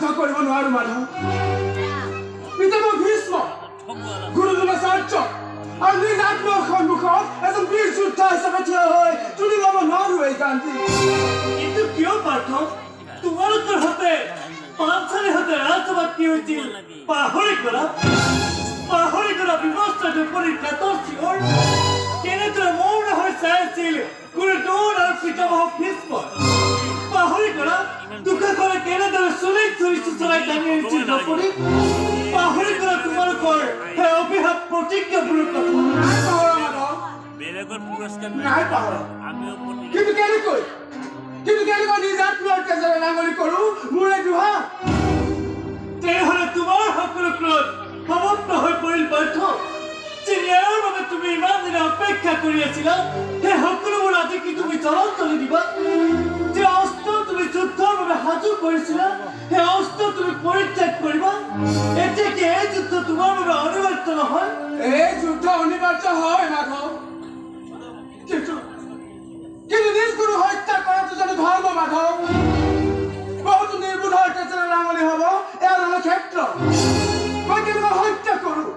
যুদ্ধ কৰিব নোৱাৰো মাধৱ পিতামহ ভীষ্ম গুৰু দ্ৰোণাচাৰ্য আৰু নিজ আত্মৰ সন্মুখত এজন বীৰ যোদ্ধা হিচাপে থিয় হৈ তুলি ল'ব নোৱাৰো এই গান্ধী কিন্তু কিয় পাৰ্থ তোমালোকৰ হাতে পাঞ্চালীৰ হাতে ৰাজসভাত কি হৈছিল পাহৰি গলা ব্যৱস্থাটো পৰিঘাতৰ চিঞৰ কেনেদৰে মৌন হৈ চাই আছিল গুৰু দ্ৰোণ আৰু পিতামহ ভীষ্ম পাহৰি গলা দুখাখনে কেনেদৰে চুলিত ধৰিছো চৰাই টানি আনিছিল নপৰি পাহৰি গলা তোমালোকৰ সেই অভিশাপ প্ৰতিজ্ঞাবোৰৰ কথা নাই পাহৰা মাধৱ নাই পাহৰা কিন্তু কেনেকৈ নিজ আত্মৰ তেজেৰে নাঙলি কৰোঁ মোৰে দুহা তেনেহ'লে তোমাৰ সকলো ক্ৰোধ সমাপ্ত হৈ পৰিল পাৰ্থ যে ন্যায়ৰ বাবে তুমি ইমান দিনে অপেক্ষা কৰি আছিলা সেই সকলোবোৰ আজি কি তুমি জলাঞ্জলি দিবা যে অস্ত্ৰ তুমি যুদ্ধৰ বাবে সাজু কৰিছিলা সেই অস্ত্ৰ তুমি পৰিত্যাগ কৰিবা এতিয়া কি এই যুদ্ধ তোমাৰ বাবে অনিবাৰ্য নহয় এই যুদ্ধ অনিবাৰ্য হয় মাধৱ কিন্তু নিজ গুৰু হত্যা কৰাটো জানো ধৰ্ম মাধৱ বহুতো নিৰ্বোধৰ তেজেৰে নাঙলি হ'ব এয়া নহয় ক্ষেত্ৰ মই কেনেকুৱা হত্যা কৰোঁ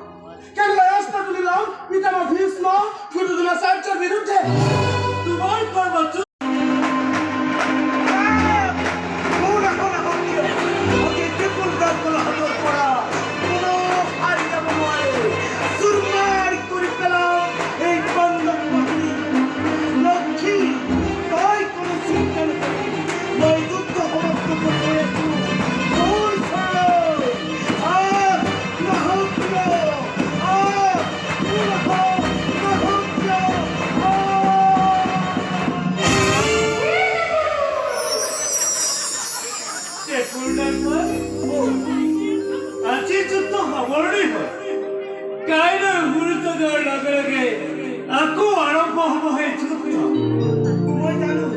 কেনেকুৱা ৰাস্তা তুলি লওঁ পিতামহ ভীষ্ম গুৰু দ্ৰোণাচাৰ্যৰ বিৰুদ্ধে তোমাৰ কৰ্ম আজি যুদ্ধ সামৰণি হয় কাইলৈ মুহূৰ্ত দেওয়াৰ লগে লগে আকৌ আৰম্ভ হ'ব সেই যুদ্ধ মই জানো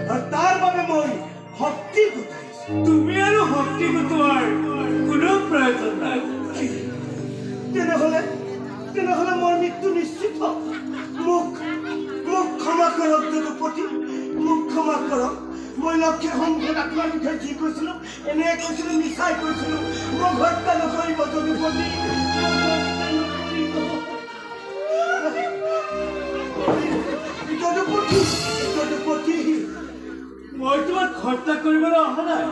আৰু তাৰ বাবে মই শক্তি গোটাইছো তুমি আৰু শক্তি গোটোৱাৰ কোনো প্ৰয়োজন নাই তেনেহ'লে মোৰ মৃত্যু নিশ্চিত মোক ক্ষমা কৰক যদুপতি মোক ক্ষমা কৰক মই লক্ষ্যৰ সন্মুখত আপোনাৰ বিষয়ে যি কৈছিলোঁ এনে কৈছিলোঁ মিছাই কৈছিলোঁ মোক হত্যা নকৰিব যদুপতি মই তোমাক হত্যা কৰিবলৈ অহা নাই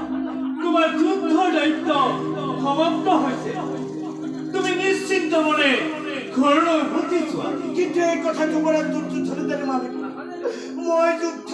তোমাৰ যুদ্ধৰ দায়িত্ব সমাপ্ত হৈছে তুমি নিশ্চিন্ত মনে ঘৰলৈ উভতি যোৱা কিন্তু এই কথাটো পৰা দুৰ্যোধনে মালিক মই যুদ্ধ